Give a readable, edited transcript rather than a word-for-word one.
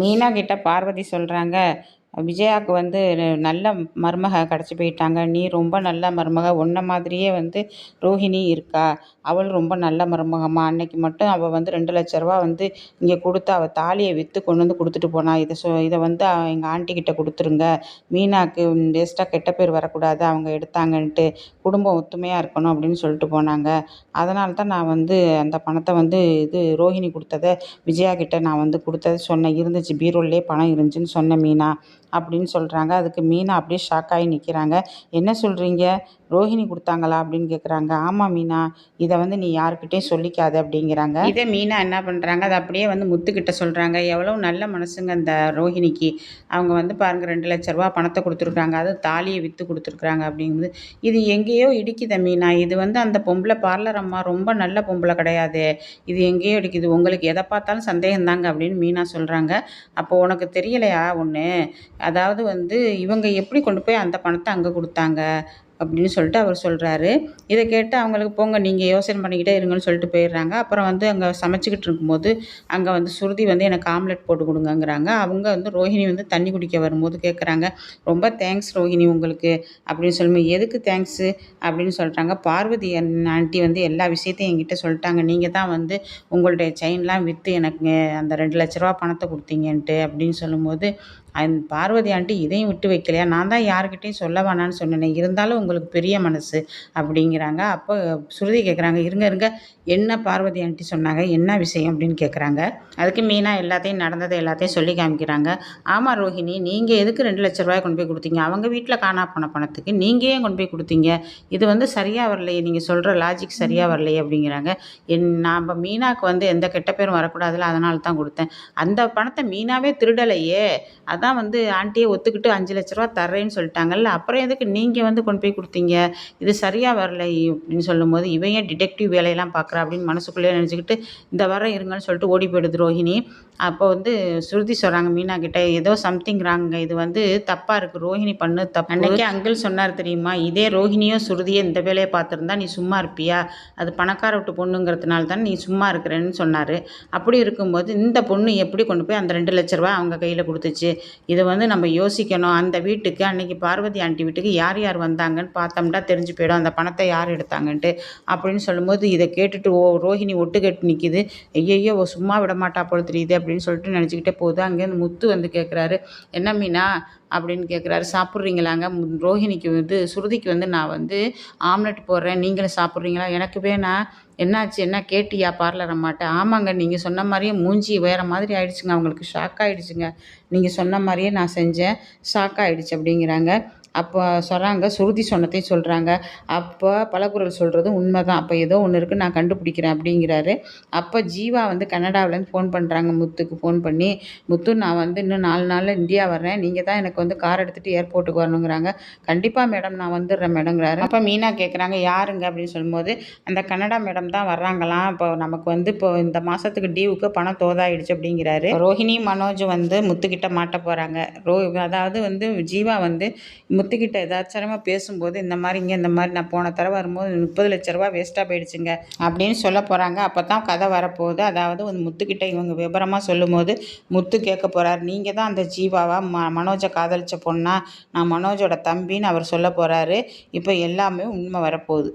மீனா கிட்ட பார்வதி சொல்கிறாங்க, விஜயாவுக்கு வந்து நல்ல மருமக கிடச்சி போயிட்டாங்க. நீ ரொம்ப நல்ல மருமக. உன்ன மாதிரியே வந்து ரோஹிணி இருக்கா. அவள் ரொம்ப நல்ல மருமகம்மா. அன்னைக்கு மட்டும் அவள் வந்து 2,00,000 வந்து இங்கே கொடுத்து அவள் தாலியை விற்று கொண்டு வந்து கொடுத்துட்டு போனா. இதை வந்து எங்கள் ஆண்டிக்கிட்ட கொடுத்துருங்க. மீனாவுக்கு வேஸ்ட்டாக கெட்ட பேர் வரக்கூடாது, அவங்க எடுத்தாங்கன்ட்டு. குடும்பம் ஒத்துமையாக இருக்கணும் அப்படின்னு சொல்லிட்டு போனாங்க. அதனால தான் நான் வந்து அந்த பணத்தை வந்து ரோஹிணி கொடுத்ததை விஜயா கிட்ட நான் வந்து கொடுத்ததை சொன்னேன். இருந்துச்சு, பீரோல்லே பணம் இருந்துச்சுன்னு சொன்னேன் மீனா அப்படின்னு சொல்கிறாங்க. அதுக்கு மீனா அப்படியே ஷாக்காகி நிற்கிறாங்க. என்ன சொல்கிறீங்க, ரோஹிணி கொடுத்தாங்களா அப்படின்னு கேட்குறாங்க. ஆமாம் மீனா, இதை வந்து நீ யாருக்கிட்டேயும் சொல்லிக்காது அப்படிங்கிறாங்க. இதை மீனா என்ன பண்ணுறாங்க, அதை அப்படியே வந்து முத்துக்கிட்ட சொல்கிறாங்க. எவ்வளோ நல்ல மனசுங்க அந்த ரோஹிணிக்கு. அவங்க வந்து பாருங்கள் 2,00,000 பணத்தை கொடுத்துருக்குறாங்க, அதுவும் தாலியை விற்று கொடுத்துருக்குறாங்க அப்படிங்கும்போது இது எங்கேயோ இடிக்குத மீனா. இது வந்து அந்த பொம்பளை பார்லர் அம்மா ரொம்ப நல்ல பொம்பளை கிடையாது, இது எங்கேயோ இடிக்குது. உங்களுக்கு எதை பார்த்தாலும் சந்தேகம்தாங்க அப்படின்னு மீனா சொல்கிறாங்க. அப்போ உனக்கு தெரியலையா ஒன்று, அதாவது வந்து இவங்க எப்படி கொண்டு போய் அந்த பணத்தை அங்கே கொடுத்தாங்க அப்படின்னு சொல்லிட்டு அவர் சொல்கிறாரு. இதை கேட்டு அவங்களுக்கு போங்க நீங்கள் யோசனை பண்ணிக்கிட்டே இருங்கன்னு சொல்லிட்டு போயிடுறாங்க. அப்புறம் வந்து அங்கே சமைச்சிக்கிட்டு இருக்கும்போது அங்கே வந்து சுருதி வந்து எனக்கு ஆம்லெட் போட்டு கொடுங்கங்கிறாங்க. அவங்க வந்து ரோஹிணி வந்து தண்ணி குடிக்க வரும்போது கேட்குறாங்க, ரொம்ப தேங்க்ஸ் ரோஹிணி உங்களுக்கு அப்படின்னு சொல்லும்போது, எதுக்கு தேங்க்ஸு அப்படின்னு சொல்கிறாங்க. பார்வதி ஆண்டி வந்து எல்லா விஷயத்தையும் என்கிட்ட சொல்லிட்டாங்க, நீங்கள் தான் வந்து உங்களுடைய செயின்லாம் விற்று எனக்கு அந்த 2,00,000 பணத்தை கொடுத்தீங்கன்ட்டு அப்படின்னு சொல்லும்போது, பார்வதி ஆண்டி இதையும் விட்டு வைக்கலையா, நான் தான் யாருக்கிட்டையும் சொல்ல வேணான்னு சொன்னேனே, இருந்தாலும் உங்களுக்கு பெரிய மனசு அப்படிங்கிறாங்க. அப்போ சுருதி கேட்குறாங்க, இருங்க இருங்க, என்ன பார்வதி ஆண்டி சொன்னாங்க, என்ன விஷயம் அப்படின்னு கேட்குறாங்க. அதுக்கு மீனா எல்லாத்தையும் நடந்ததை எல்லாத்தையும் சொல்லி காமிக்கிறாங்க. ஆமாம் ரோஹிணி, நீங்கள் எதுக்கு 2,00,000 கொண்டு போய் கொடுத்தீங்க, அவங்க வீட்டில் காணா போன பணத்துக்கு நீங்கள் ஏன் கொண்டு போய் கொடுத்தீங்க, இது வந்து சரியாக வரலையே, நீங்கள் சொல்கிற லாஜிக் சரியாக வரலையே அப்படிங்கிறாங்க. நாம் மீனாவுக்கு வந்து எந்த கெட்ட பேரும் வரக்கூடாதுல, அதனால தான் கொடுத்தேன். அந்த பணத்தை மீனாவே திருடலையே, அதான் வந்து ஆண்டியே ஒத்துக்கிட்டு 5,00,000 தர்றேன்னு சொல்லிட்டாங்கல்ல, அப்புறம் எதுக்கு நீங்கள் வந்து கொண்டு போய் கொடுத்தீங்க, இது சரியாக வரலை அப்படின்னு சொல்லும்போது, இவன் ஏன் டிடெக்டிவ் வேலையெல்லாம் பார்க்குறா அப்படின்னு மனசுக்குள்ளேயே நினச்சிக்கிட்டு இந்த வர இருங்கன்னு சொல்லிட்டு ஓடி போயிடுது ரோஹிணி. அப்போ வந்து ஸ்ருதி சொல்கிறாங்க மீனா கிட்ட, ஏதோ சம்திங் ராங்க, இது வந்து தப்பாக இருக்குது, ரோஹிணி பண்ணு தப்பு. அன்னைக்கே அங்கிள் சொன்னார் தெரியுமா, இதே ரோஹிணியோ சுருதியோ இந்த வேலையை பார்த்துருந்தா நீ சும்மா இருப்பியா, அது பணக்கார விட்டு பொண்ணுங்கிறதுனால தான் நீ சும்மா இருக்கிறேன்னு சொன்னார். அப்படி இருக்கும்போது இந்த பொண்ணு எப்படி கொண்டு போய் அந்த 2,00,000 அவங்க கையில் கொடுத்துச்சு, இதை வந்து நம்ம யோசிக்கணும். அந்த வீட்டுக்கு அன்னைக்கு பார்வதி ஆண்டி வீட்டுக்கு யார் யார் வந்தாங்கன்னு பார்த்தோம்னா தெரிஞ்சு போயிடும், அந்த பணத்தை யார் எடுத்தாங்கன்ட்டு அப்படின்னு சொல்லும்போது, இதை கேட்டுட்டு ரோஹிணி ஒட்டு கட்டு நிற்கிது. ஐயையோ சும்மா விட மாட்டா போல தெரியுது அப்படின்னு சொல்லிட்டு நினச்சிக்கிட்டே போகுது. அங்கேருந்து முத்து வந்து கேட்குறாரு, என்ன மீனா அப்படின்னு கேட்குறாரு, சாப்பிட்றீங்களாங்க, ரோஹிணிக்கு வந்து சுருதிக்கு வந்து நான் வந்து ஆம்லெட் போடுறேன், நீங்களும் சாப்பிட்றீங்களா, எனக்கு வேணா, என்னாச்சு, என்ன கேட்டியா பார்லர் அம்மாட்ட. ஆமாங்க, நீங்கள் சொன்ன மாதிரியே மூஞ்சி வேறு மாதிரி ஆயிடுச்சுங்க, அவங்களுக்கு ஷாக் ஆகிடுச்சுங்க, நீங்கள் சொன்ன மாதிரியே நான் செஞ்சேன், ஷாக் ஆகிடுச்சு அப்படிங்கிறாங்க. அப்போ சொல்கிறாங்க, சுருதி சொன்னதையும் சொல்கிறாங்க. அப்போ பலகுரல் சொல்கிறதும் உண்மை தான், அப்போ ஏதோ ஒன்று இருக்குது, நான் கண்டுபிடிக்கிறேன் அப்படிங்கிறாரு. அப்போ ஜீவா வந்து கனடாவிலேருந்து ஃபோன் பண்ணுறாங்க முத்துக்கு ஃபோன் பண்ணி, முத்து நான் வந்து இன்னும் 4 நாளில் இந்தியா வர்றேன், நீங்கள் தான் எனக்கு வந்து கார் எடுத்துகிட்டு ஏர்போர்ட்டுக்கு வரணுங்கிறாங்க. கண்டிப்பாக மேடம், நான் வந்துடுறேன் மேடங்கிறாரு. அப்போ மீனா கேட்குறாங்க, யாருங்க அப்படின்னு சொல்லும்போது, அந்த கனடா மேடம் தான் வர்றாங்களாம், இப்போ நமக்கு வந்து இப்போ இந்த மாதத்துக்கு டியூவுக்கு பணம் தோதாயிடுச்சு அப்படிங்கிறாரு. ரோஹிணி மனோஜ் வந்து முத்துக்கிட்ட மாட்ட போகிறாங்க. அதாவது வந்து ஜீவா வந்து முத்துக்கிட்ட எதாச்சரமாக பேசும்போது, இந்த மாதிரிங்க, இந்த மாதிரி நான் போன தடவை வரும்போது 30,00,000 வேஸ்ட்டாக போயிடுச்சுங்க அப்படின்னு சொல்ல போகிறாங்க. அப்போ தான் கதை வரப்போகுது. அதாவது வந்து முத்துக்கிட்ட இவங்க விபரமாக சொல்லும்போது முத்து கேட்க போகிறார், நீங்கள் தான் அந்த ஜீவாவா, மனோஜை காதலிச்ச பொண்ணா, நான் மனோஜோட தம்பின்னு அவர் சொல்ல போகிறாரு. இப்போ எல்லாமே உண்மை வரப்போகுது.